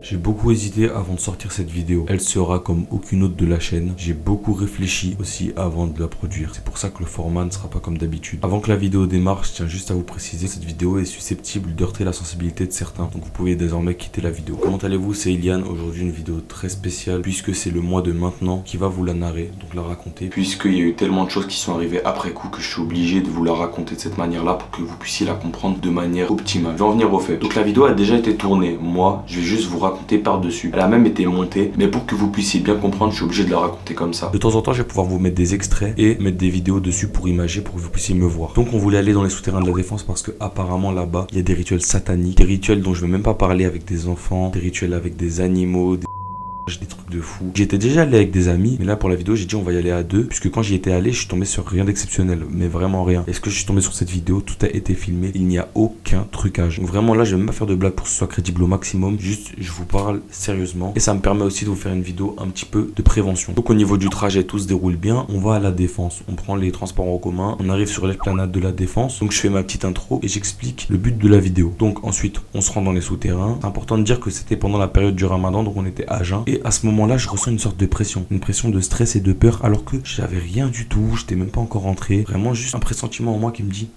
J'ai beaucoup hésité avant de sortir cette vidéo. Elle sera comme aucune autre de la chaîne. J'ai beaucoup réfléchi aussi avant de la produire. C'est pour ça que le format ne sera pas comme d'habitude. Avant que la vidéo démarre, je tiens juste à vous préciser que cette vidéo est susceptible d'heurter la sensibilité de certains. Donc vous pouvez désormais quitter la vidéo. Comment allez-vous? C'est Ilian. Aujourd'hui une vidéo très spéciale puisque c'est le mois de maintenant qui va vous la narrer, donc la raconter. Puisqu'il y a eu tellement de choses qui sont arrivées après coup que je suis obligé de vous la raconter de cette manière-là pour que vous puissiez la comprendre de manière optimale. Je vais en venir au fait. Donc la vidéo a déjà été tournée. Moi, je vais juste vous raconter par-dessus. Elle a même été montée, mais pour que vous puissiez bien comprendre, je suis obligé de la raconter comme ça. De temps en temps, je vais pouvoir vous mettre des extraits et mettre des vidéos dessus pour imager, pour que vous puissiez me voir. Donc on voulait aller dans les souterrains de la défense parce que apparemment là-bas, il y a des rituels sataniques, des rituels dont je vais même pas parler avec des enfants, des rituels avec des animaux, des trucs de fou. J'étais déjà allé avec des amis, mais là pour la vidéo j'ai dit on va y aller à deux, puisque quand j'y étais allé je suis tombé sur rien d'exceptionnel, mais vraiment rien. Est-ce que je suis tombé sur cette vidéo? Tout a été filmé, il n'y a aucun trucage. Donc vraiment là je vais même pas faire de blague pour que ce soit crédible au maximum, juste je vous parle sérieusement et ça me permet aussi de vous faire une vidéo un petit peu de prévention. Donc au niveau du trajet tout se déroule bien, on va à la défense, on prend les transports en commun, on arrive sur l'esplanade de la défense, donc je fais ma petite intro et j'explique le but de la vidéo. Donc ensuite on se rend dans les souterrains. C'est important de dire que c'était pendant la période du ramadan, donc on était à jeun et à ce moment-là je ressens une sorte de pression, une pression de stress et de peur, alors que j'avais rien du tout, j'étais même pas encore rentré, vraiment juste un pressentiment en moi qui me dit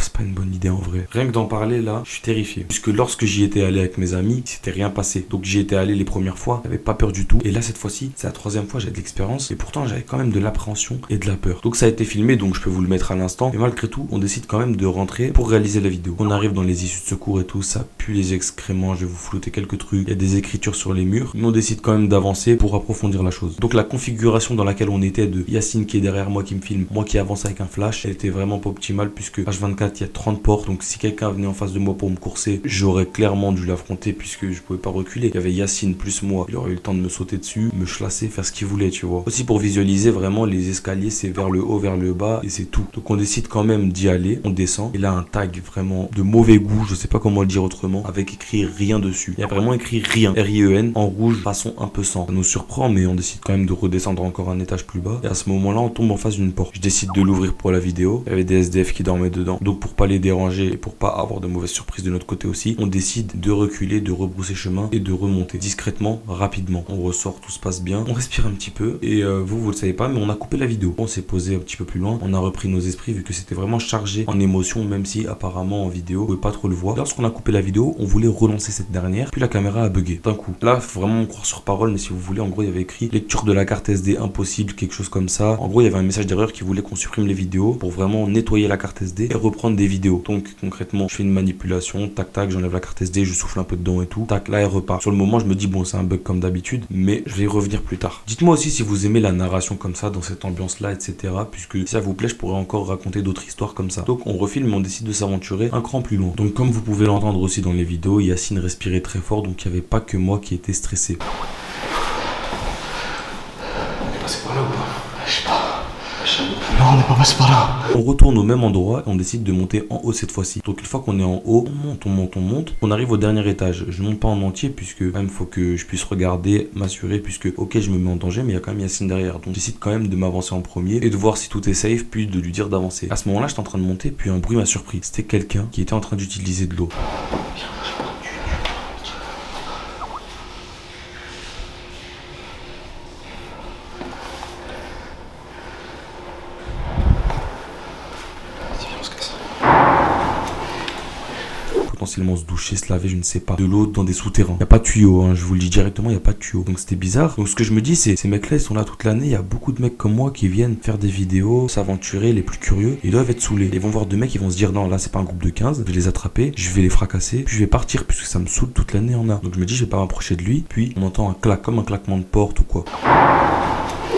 c'est pas une bonne idée en vrai. Rien que d'en parler là, je suis terrifié. Puisque lorsque j'y étais allé avec mes amis, c'était rien passé. Donc j'y étais allé les premières fois, j'avais pas peur du tout. Et là cette fois-ci, c'est la troisième fois, j'ai de l'expérience. Et pourtant j'avais quand même de l'appréhension et de la peur. Donc ça a été filmé, donc je peux vous le mettre à l'instant. Mais malgré tout, on décide quand même de rentrer pour réaliser la vidéo. On arrive dans les issues de secours et tout, ça pue les excréments, je vais vous flouter quelques trucs. Il y a des écritures sur les murs. Mais on décide quand même d'avancer pour approfondir la chose. Donc la configuration dans laquelle on était de Yacine qui est derrière moi qui me filme, moi qui avance avec un flash, elle était vraiment pas optimale puisque H24 il y a 30 portes, donc si quelqu'un venait en face de moi pour me courser, j'aurais clairement dû l'affronter puisque je pouvais pas reculer. Il y avait Yacine plus moi, il aurait eu le temps de me sauter dessus, me chlasser, faire ce qu'il voulait, tu vois. Aussi pour visualiser vraiment les escaliers, c'est vers le haut, vers le bas et c'est tout. Donc on décide quand même d'y aller, on descend et là un tag vraiment de mauvais goût, je sais pas comment le dire autrement, avec écrit rien dessus. Il y a vraiment écrit rien, R-I-E-N, en rouge, façon un peu sang. Ça nous surprend mais on décide quand même de redescendre encore un étage plus bas et à ce moment-là on tombe en face d'une porte. Je décide de l'ouvrir pour la vidéo, il y avait des SDF qui dormaient dedans, donc pour pas les déranger et pour pas avoir de mauvaises surprises de notre côté aussi, on décide de reculer, de rebrousser chemin et de remonter discrètement, rapidement. On ressort, tout se passe bien, on respire un petit peu et vous le savez pas, mais on a coupé la vidéo. On s'est posé un petit peu plus loin, on a repris nos esprits vu que c'était vraiment chargé en émotions, même si apparemment en vidéo, vous pouvez pas trop le voir. Lorsqu'on a coupé la vidéo, on voulait relancer cette dernière, puis la caméra a bugué d'un coup. Là, faut vraiment croire sur parole, mais si vous voulez, en gros, il y avait écrit lecture de la carte SD impossible, quelque chose comme ça. En gros, il y avait un message d'erreur qui voulait qu'on supprime les vidéos pour vraiment nettoyer la carte SD et reprendre des vidéos. Donc concrètement, je fais une manipulation, tac tac, j'enlève la carte SD, je souffle un peu dedans et tout, tac, là elle repart. Sur le moment je me dis bon c'est un bug comme d'habitude, mais je vais y revenir plus tard. Dites-moi aussi si vous aimez la narration comme ça, dans cette ambiance là, etc. Puisque si ça vous plaît, je pourrais encore raconter d'autres histoires comme ça. Donc on refilme et on décide de s'aventurer un cran plus loin. Donc comme vous pouvez l'entendre aussi dans les vidéos, Yacine respirait très fort, donc il n'y avait pas que moi qui était stressé. On est passé par là ou pas? Je sais pas. Non, on n'est pas passé par là. On retourne au même endroit et on décide de monter en haut cette fois-ci. Donc une fois qu'on est en haut, on monte. On arrive au dernier étage. Je monte pas en entier puisque quand même faut que je puisse regarder, m'assurer puisque ok je me mets en danger mais il y a quand même Yacine derrière. Donc je décide quand même de m'avancer en premier et de voir si tout est safe puis de lui dire d'avancer. À ce moment-là j'étais en train de monter puis un bruit m'a surpris. C'était quelqu'un qui était en train d'utiliser de l'eau. Potentiellement se doucher, se laver, je ne sais pas. De l'eau dans des souterrains. Il n'y a pas de tuyau, hein, je vous le dis directement, il n'y a pas de tuyau. Donc c'était bizarre. Donc ce que je me dis, c'est ces mecs-là, ils sont là toute l'année. Il y a beaucoup de mecs comme moi qui viennent faire des vidéos, s'aventurer, les plus curieux. Ils doivent être saoulés. Ils vont voir deux mecs, ils vont se dire non, là c'est pas un groupe de 15. Je vais les attraper, je vais les fracasser, puis je vais partir puisque ça me saoule toute l'année en a. Donc je me dis, je vais pas m'approcher de lui. Puis on entend un clac, comme un claquement de porte ou quoi.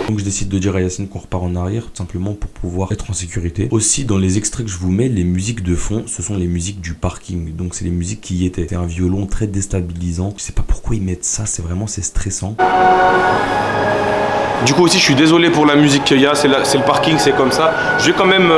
Donc je décide de dire à Yacine qu'on repart en arrière, tout simplement pour pouvoir être en sécurité. Aussi, dans les extraits que je vous mets, les musiques de fond, ce sont les musiques du parking. Donc c'est les musiques qui y étaient. C'est un violon très déstabilisant. Je sais pas pourquoi ils mettent ça, c'est stressant. Du coup aussi, je suis désolé pour la musique qu'il y a, c'est le parking, c'est comme ça. Je vais quand même...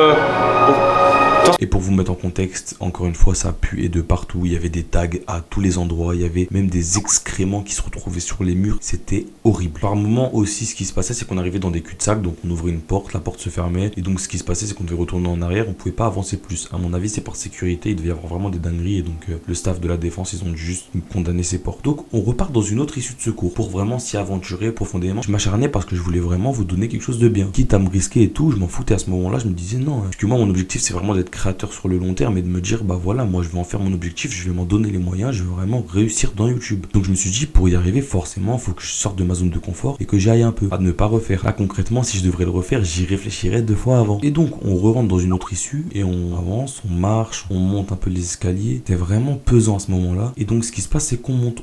Et pour vous mettre en contexte, encore une fois, ça puait de partout. Il y avait des tags à tous les endroits. Il y avait même des excréments qui se retrouvaient sur les murs. C'était horrible. Par moment aussi, ce qui se passait, c'est qu'on arrivait dans des cul-de-sac. Donc on ouvrait une porte, la porte se fermait. Et donc ce qui se passait, c'est qu'on devait retourner en arrière. On pouvait pas avancer plus. À mon avis, c'est par sécurité. Il devait y avoir vraiment des dingueries. Et donc le staff de la défense, ils ont juste condamné ces portes. Donc on repart dans une autre issue de secours pour vraiment s'y aventurer profondément. Je m'acharnais parce que je voulais vraiment vous donner quelque chose de bien. Quitte à me risquer et tout, je m'en foutais à ce moment-là. Je me disais non. Parce que moi, mon objectif, c'est vraiment d'être créateur sur le long terme et de me dire, bah voilà, moi, je vais en faire mon objectif. Je vais m'en donner les moyens. Je veux vraiment réussir dans YouTube. Donc je me suis dit, pour y arriver, forcément, il faut que je sorte de ma zone de confort et que j'y aille un peu. À ne pas refaire. Là, concrètement, si je devrais le refaire, j'y réfléchirais 2 fois avant. Et donc, on re-rentre dans une autre issue et on avance, on marche, on monte un peu les escaliers. C'était vraiment pesant à ce moment-là. Et donc, ce qui se passe, c'est qu'on monte,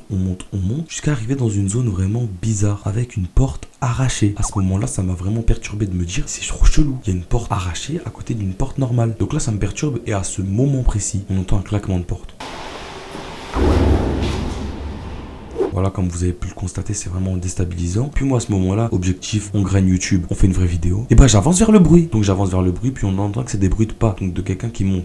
jusqu'à arriver dans une zone vraiment bizarre avec une porte arrachée. À ce moment-là, ça m'a vraiment perturbé de me dire, c'est trop chelou. Il y a une porte arrachée à côté d'une porte normale. Donc là, ça me perturbe et à ce moment précis, on entend un claquement de porte. Voilà, comme vous avez pu le constater, c'est vraiment déstabilisant. Puis moi, à ce moment-là, objectif, on graine YouTube, on fait une vraie vidéo. Et bah, j'avance vers le bruit. Donc j'avance vers le bruit, puis on entend que c'est des bruits de pas, donc de quelqu'un qui monte.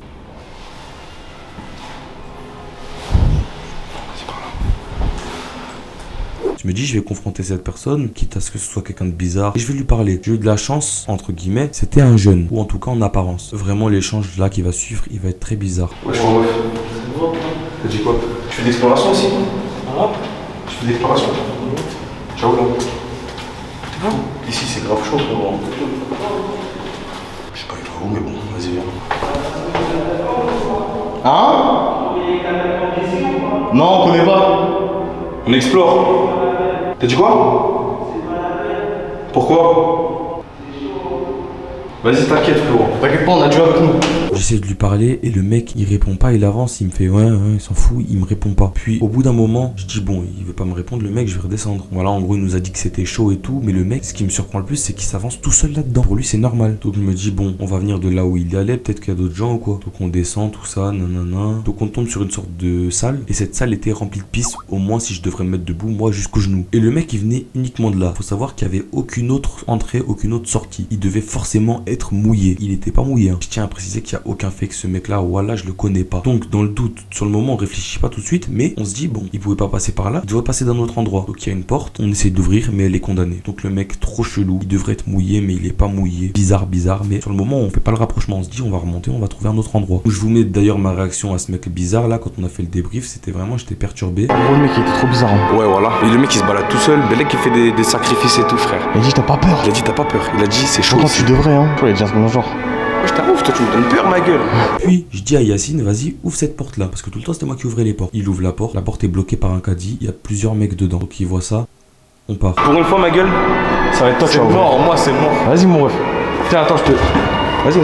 Je me dis, je vais confronter cette personne, quitte à ce que ce soit quelqu'un de bizarre, et je vais lui parler. J'ai eu de la chance, entre guillemets, c'était un jeune, ou en tout cas en apparence. Vraiment, l'échange là qui va suivre, il va être très bizarre. Ouais, t'as dit quoi? Tu fais de l'exploration aussi? Ah. Tu fais de l'exploration? Ciao là. T'es fou? Ici c'est grave chaud pour moi. Je sais pas il va où mais bon, vas-y viens. Hein? Non, on connaît pas. On explore. T'as dit quoi? Pourquoi? Vas-y, t'inquiète, frérot. T'inquiète pas, on a du avec nous. J'essaie de lui parler et le mec, il répond pas, il avance, il me fait ouais, il s'en fout, il me répond pas. Puis au bout d'un moment, je dis bon, il veut pas me répondre, le mec, je vais redescendre. Voilà, en gros, il nous a dit que c'était chaud et tout, mais le mec, ce qui me surprend le plus, c'est qu'il s'avance tout seul là-dedans. Pour lui, c'est normal. Donc je me dis bon, on va venir de là où il y allait, peut-être qu'il y a d'autres gens ou quoi. Donc on descend, tout ça, nanana. Donc on tombe sur une sorte de salle et cette salle était remplie de pisse, au moins si je devrais me mettre debout, moi jusqu'aux genoux. Et le mec, il venait uniquement de là. Faut savoir qu'il y avait aucune autre entrée, aucune autre sortie. Il devait forcément être mouillé. Il était pas mouillé, hein. Je tiens à préciser qu'il y a aucun fait que ce mec là, voilà, je le connais pas. Donc dans le doute, sur le moment on réfléchit pas tout de suite, mais on se dit bon, il pouvait pas passer par là, il devrait passer d'un autre endroit. Donc il y a une porte, on essaie d'ouvrir mais elle est condamnée. Donc le mec trop chelou, il devrait être mouillé mais il est pas mouillé. Bizarre, mais sur le moment on fait pas le rapprochement, on se dit on va remonter, on va trouver un autre endroit. Je vous mets d'ailleurs ma réaction à ce mec bizarre là quand on a fait le débrief, c'était vraiment, j'étais perturbé. En gros le mec il était trop bizarre. Hein. Ouais voilà, et le mec il se balade tout seul, le mec il fait des sacrifices et tout frère. Il a dit t'as pas peur. Il a dit t'as pas peur, il a dit c'est chaud. Quand tu devrais hein, toi il a dit un truc dans le genre. Je t'avoue, toi tu me donnes peur ma gueule. Puis je dis à Yacine, vas-y ouvre cette porte là, parce que tout le temps c'était moi qui ouvrais les portes. Il ouvre la porte est bloquée par un caddie, il y a plusieurs mecs dedans. Donc il voit ça, on part. Pour une fois ma gueule, ça va être toi qui vas mort, moi c'est mort. Vas-y mon ref. Tiens attends je te... Vas-y.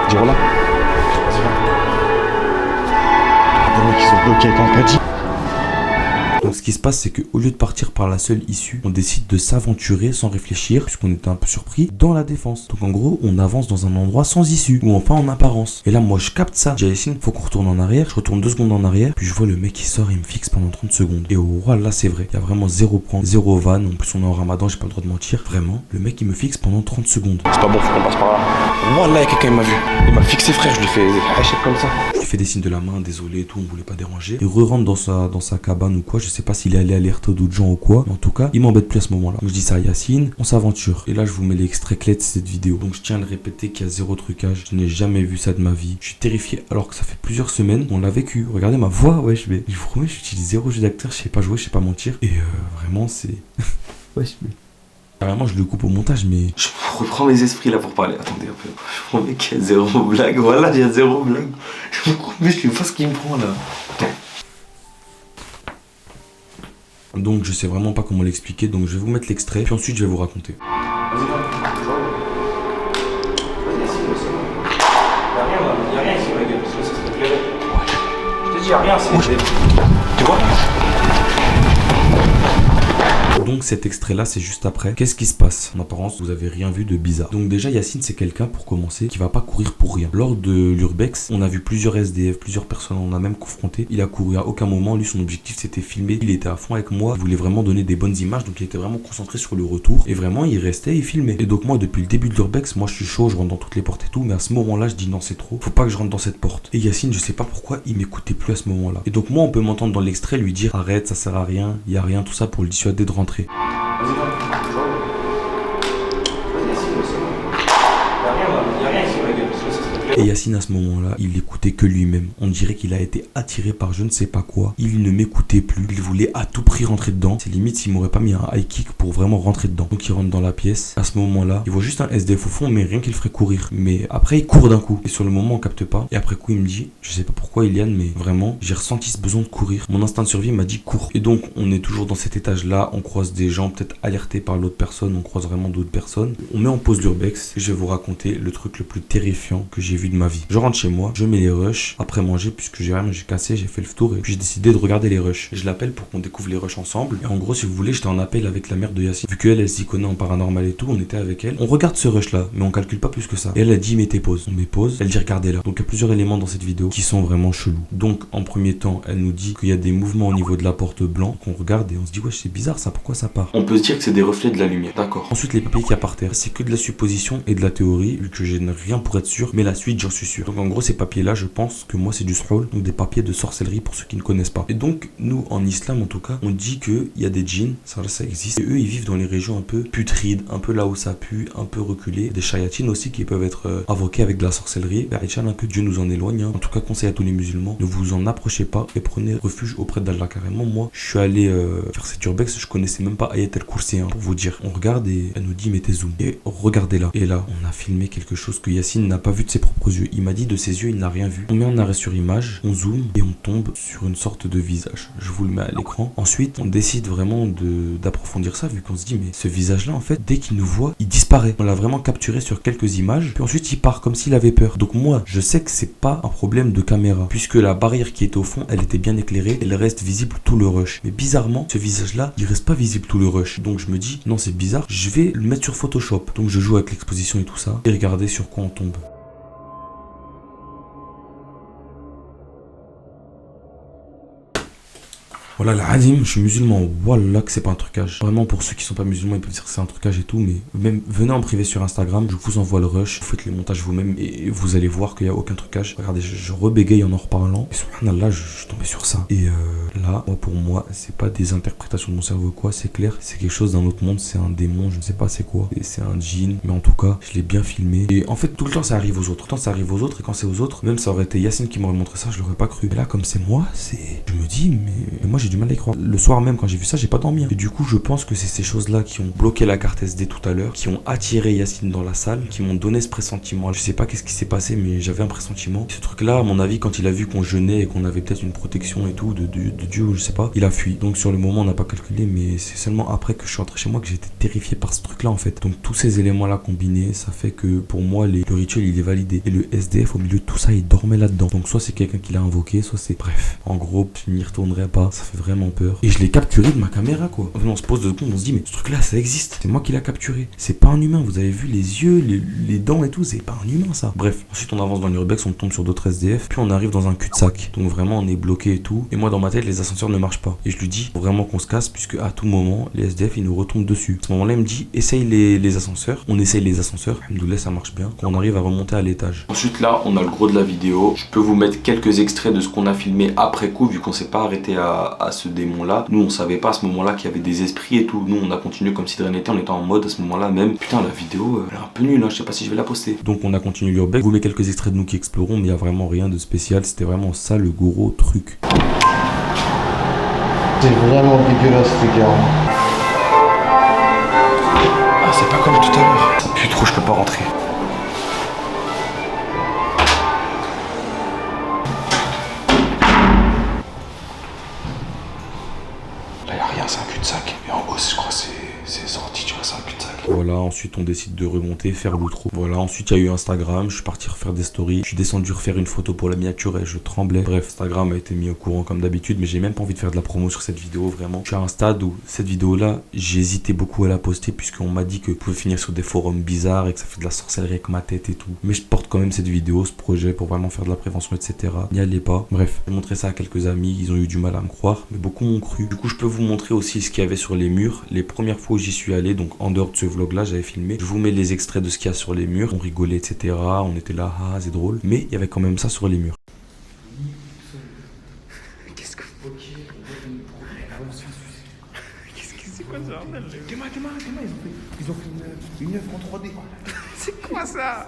Dis voilà. Des mecs qui sont bloqués avec un caddie. Donc ce qui se passe, c'est qu'au lieu de partir par la seule issue, on décide de s'aventurer sans réfléchir, puisqu'on était un peu surpris, dans la défense. Donc en gros, on avance dans un endroit sans issue, ou enfin en apparence. Et là, moi, je capte ça. J'ai Yacine, faut qu'on retourne en arrière. Je retourne 2 secondes en arrière, puis je vois le mec qui sort, il me fixe pendant 30 secondes. Et au roi, là, c'est vrai. Il y a vraiment 0 prank, 0 van. En plus, on est en ramadan, j'ai pas le droit de mentir. Vraiment, le mec, il me fixe pendant 30 secondes. C'est pas bon, faut qu'on passe par là. Voilà, quelqu'un il m'a vu. Il m'a fixé frère, je lui fais arracher comme ça. Je lui fais des signes de la main, désolé et tout, on voulait pas déranger. Il re-rentre dans sa cabane ou quoi, je sais pas s'il est allé alerter d'autres gens ou quoi. Mais en tout cas, il m'embête plus à ce moment-là. Donc je dis ça à Yacine, on s'aventure. Et là, je vous mets l'extrait clé de cette vidéo. Donc je tiens à le répéter qu'il y a 0 trucage. Je n'ai jamais vu ça de ma vie. Je suis terrifié alors que ça fait plusieurs semaines qu'on l'a vécu. Regardez ma voix, ouais, je vous promets, j'utilise 0 jeu d'acteur, je sais pas jouer, je sais pas mentir. Et vraiment, c'est... ouais, carrément, je le coupe au montage, mais... Je reprends mes esprits là pour parler. Attendez un peu. Je promets qu'il y a 0 blague. Voilà, il y a 0 blague. Je vous promets, je lui vois ce qu'il me prend là. Attends. Donc je sais vraiment pas comment l'expliquer, donc je vais vous mettre l'extrait, puis ensuite je vais vous raconter. Vas-y, y'a rien ici ma gueule, parce que ça se plairait. Je te dis y'a rien, c'est... Tu vois ? Donc cet extrait là c'est juste après. Qu'est-ce qui se passe? En apparence vous avez rien vu de bizarre. Donc déjà Yacine c'est quelqu'un pour commencer qui va pas courir pour rien. Lors de l'urbex on a vu plusieurs SDF, plusieurs personnes, on a même confronté. Il a couru à aucun moment, lui son objectif c'était filmer. Il était à fond avec moi, il voulait vraiment donner des bonnes images, donc il était vraiment concentré sur le retour et vraiment il restait et filmait. Et donc moi depuis le début de l'urbex, moi je suis chaud, je rentre dans toutes les portes et tout, mais à ce moment là je dis non c'est trop, faut pas que je rentre dans cette porte. Et Yacine je sais pas pourquoi il m'écoutait plus à ce moment là. Et donc moi on peut m'entendre dans l'extrait lui dire arrête, ça sert à rien, il y a rien, tout ça pour le dissuader de rentrer. Vas-y, Et Yacine à ce moment-là, il écoutait que lui-même. On dirait qu'il a été attiré par je ne sais pas quoi. Il ne m'écoutait plus. Il voulait à tout prix rentrer dedans. C'est limite s'il m'aurait pas mis un high kick pour vraiment rentrer dedans. Donc il rentre dans la pièce. À ce moment-là, il voit juste un SDF au fond, mais rien qu'il ferait courir. Mais après, il court d'un coup. Et sur le moment, on capte pas. Et après coup, il me dit, je sais pas pourquoi Iliane, mais vraiment, j'ai ressenti ce besoin de courir. Mon instinct de survie m'a dit cours. Et donc, on est toujours dans cet étage-là. On croise des gens peut-être alertés par l'autre personne. On croise vraiment d'autres personnes. On met en pause l'urbex. Et je vais vous raconter le truc le plus terrifiant que j'ai vu de ma vie. Je rentre chez moi, je mets les rushs après manger puisque j'ai rien, j'ai cassé, j'ai fait le tour et puis j'ai décidé de regarder les rushs. Je l'appelle pour qu'on découvre les rushs ensemble. Et en gros, si vous voulez, j'étais en appel avec la mère de Yacine. Vu qu'elle, elle s'y connaît en paranormal et tout, on était avec elle. On regarde ce rush là, mais on calcule pas plus que ça. Et elle a dit mettez pause. On met pause, elle dit regardez là. Donc il y a plusieurs éléments dans cette vidéo qui sont vraiment chelous. Donc en premier temps, elle nous dit qu'il y a des mouvements au niveau de la porte blanc qu'on regarde et on se dit ouais c'est bizarre ça, pourquoi ça part? On peut se dire que c'est des reflets de la lumière, d'accord. Ensuite les papiers qu'il y a par terre, c'est que de la supposition et de la théorie, vu que je n'ai rien pour être sûr, mais la suite j'en suis sûr. Donc en gros ces papiers là, je pense que moi c'est du sroll, donc des papiers de sorcellerie pour ceux qui ne connaissent pas. Et donc nous en islam en tout cas, on dit qu'il y a des djinns, ça existe, et eux ils vivent dans les régions un peu putrides, un peu là où ça pue, un peu reculées, des shayatines aussi qui peuvent être invoqués avec de la sorcellerie. Inch'Allah que Dieu nous en éloigne, hein. En tout cas conseil à tous les musulmans, ne vous en approchez pas et prenez refuge auprès d'Allah. Carrément moi je suis allé faire cette urbex, je connaissais même pas Ayat al-Kursi, hein, pour vous dire. On regarde et elle nous dit mettez zoom et regardez là. Et là on a filmé quelque chose que Yacine n'a pas vu de ses propres yeux. Il m'a dit de ses yeux il n'a rien vu. On met en arrêt sur image, on zoome et on tombe sur une sorte de visage. Je vous le mets à l'écran. Ensuite on décide vraiment d'approfondir ça, vu qu'on se dit mais ce visage là en fait dès qu'il nous voit il disparaît. On l'a vraiment capturé sur quelques images puis ensuite il part comme s'il avait peur. Donc moi je sais que c'est pas un problème de caméra puisque la barrière qui était au fond elle était bien éclairée, elle reste visible tout le rush. Mais bizarrement ce visage là il reste pas visible tout le rush. Donc je me dis non c'est bizarre, je vais le mettre sur Photoshop. Donc je joue avec l'exposition et tout ça et regardez sur quoi on tombe. Voilà la hadim, je suis musulman, voilà que c'est pas un trucage. Vraiment pour ceux qui sont pas musulmans ils peuvent dire que c'est un trucage et tout, mais même venez en privé sur Instagram, je vous envoie le rush, vous faites les montages vous-même et vous allez voir qu'il y a aucun trucage. Regardez, je rebégaye en reparlant et subhanallah je suis tombé sur ça. Et là, pour moi, c'est pas des interprétations de mon cerveau quoi, c'est clair, c'est quelque chose d'un autre monde, c'est un démon, je ne sais pas c'est quoi, et c'est un djinn, mais en tout cas je l'ai bien filmé. Et en fait tout le temps ça arrive aux autres, et quand c'est aux autres, même ça aurait été Yacine qui m'aurait montré ça, je l'aurais pas cru. Et là comme c'est moi, je me dis mais moi j'ai du mal à y croire. Le soir même quand j'ai vu ça j'ai pas dormi. Et du coup je pense que c'est ces choses là qui ont bloqué la carte SD tout à l'heure, qui ont attiré Yacine dans la salle, qui m'ont donné ce pressentiment. Je sais pas qu'est-ce qui s'est passé mais j'avais un pressentiment. Ce truc là à mon avis quand il a vu qu'on jeûnait et qu'on avait peut-être une protection et tout de Dieu ou je sais pas, il a fui. Donc sur le moment on n'a pas calculé, mais c'est seulement après que je suis rentré chez moi que j'étais terrifié par ce truc là en fait. Donc tous ces éléments là combinés ça fait que pour moi le rituel il est validé. Et le SDF au milieu de tout ça il dormait là-dedans. Donc soit c'est quelqu'un qui l'a invoqué, soit c'est... Bref, en gros je n'y retournerai pas, ça fait vraiment peur. Et je l'ai capturé de ma caméra quoi. On se pose 2 secondes, on se dit mais ce truc là ça existe, c'est moi qui l'a capturé, c'est pas un humain, vous avez vu les yeux, les dents et tout, c'est pas un humain ça. Bref, ensuite on avance dans l'urbex, on tombe sur d'autres SDF, puis on arrive dans un cul-de-sac. Donc vraiment on est bloqué et tout. Et moi dans ma tête les ascenseurs ne marchent pas. Et je lui dis faut vraiment qu'on se casse puisque à tout moment les SDF ils nous retombent dessus. À ce moment là il me dit essaye les ascenseurs. On essaye les ascenseurs, alhamdoulilah ça marche bien. Quand on arrive à remonter à l'étage. Ensuite là on a le gros de la vidéo. Je peux vous mettre quelques extraits de ce qu'on a filmé après coup vu qu'on s'est pas arrêté à ce démon là. Nous on savait pas à ce moment là qu'il y avait des esprits et tout. Nous on a continué comme si de rien n'était, on était en mode à ce moment là même. Putain la vidéo elle est un peu nulle hein. Je sais pas si je vais la poster. Donc on a continué l'urbex. Je vous mets quelques extraits de nous qui explorons mais il y a vraiment rien de spécial. C'était vraiment ça le gros truc. C'est vraiment dégueulasse les gars. Ah c'est pas comme tout à l'heure. Ça pue trop, je peux pas rentrer. Là y'a rien, c'est un cul-de-sac. Et en haut je crois c'est sorti, tu vois, c'est un cul-de-sac. Voilà Voilà, ensuite on décide de remonter, faire l'outro. Voilà, ensuite il y a eu Instagram, je suis parti refaire des stories. Je suis descendu refaire une photo pour la miniature et je tremblais. Bref, Instagram a été mis au courant comme d'habitude, mais j'ai même pas envie de faire de la promo sur cette vidéo, vraiment. Je suis à un stade où cette vidéo-là, j'hésitais beaucoup à la poster puisqu'on m'a dit que je pouvais finir sur des forums bizarres et que ça fait de la sorcellerie avec ma tête et tout. Mais je porte quand même cette vidéo, ce projet pour vraiment faire de la prévention, etc. N'y allez pas. Bref, j'ai montré ça à quelques amis, ils ont eu du mal à me croire, mais beaucoup m'ont cru. Du coup, je peux vous montrer aussi ce qu'il y avait sur les murs. Les premières fois où j'y suis allé, donc en dehors de ce vlog-là, j'avais filmé. Je vous mets les extraits de ce qu'il y a sur les murs. On rigolait, etc. On était là, ah, c'est drôle. Mais il y avait quand même ça sur les murs. Qu'est-ce que c'est quoi ça? Demain, ils ont fait une œuvre en 3D. C'est quoi ça?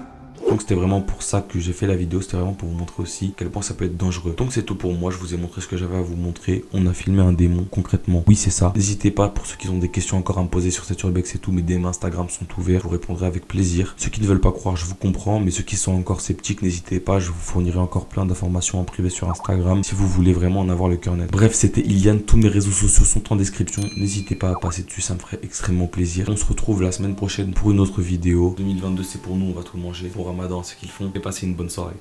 Donc c'était vraiment pour ça que j'ai fait la vidéo, c'était vraiment pour vous montrer aussi à quel point ça peut être dangereux. Donc c'est tout pour moi, je vous ai montré ce que j'avais à vous montrer. On a filmé un démon concrètement. Oui c'est ça. N'hésitez pas pour ceux qui ont des questions encore à me poser sur cette urbex et tout, mes DM Instagram sont ouverts, je vous répondrai avec plaisir. Ceux qui ne veulent pas croire, je vous comprends, mais ceux qui sont encore sceptiques, n'hésitez pas, je vous fournirai encore plein d'informations en privé sur Instagram si vous voulez vraiment en avoir le cœur net. Bref, c'était Ilian, tous mes réseaux sociaux sont en description, n'hésitez pas à passer dessus, ça me ferait extrêmement plaisir. On se retrouve la semaine prochaine pour une autre vidéo. 2022 c'est pour nous, on va tout manger. Pour Ramadan, c'est qu'ils font. Et passez une bonne soirée.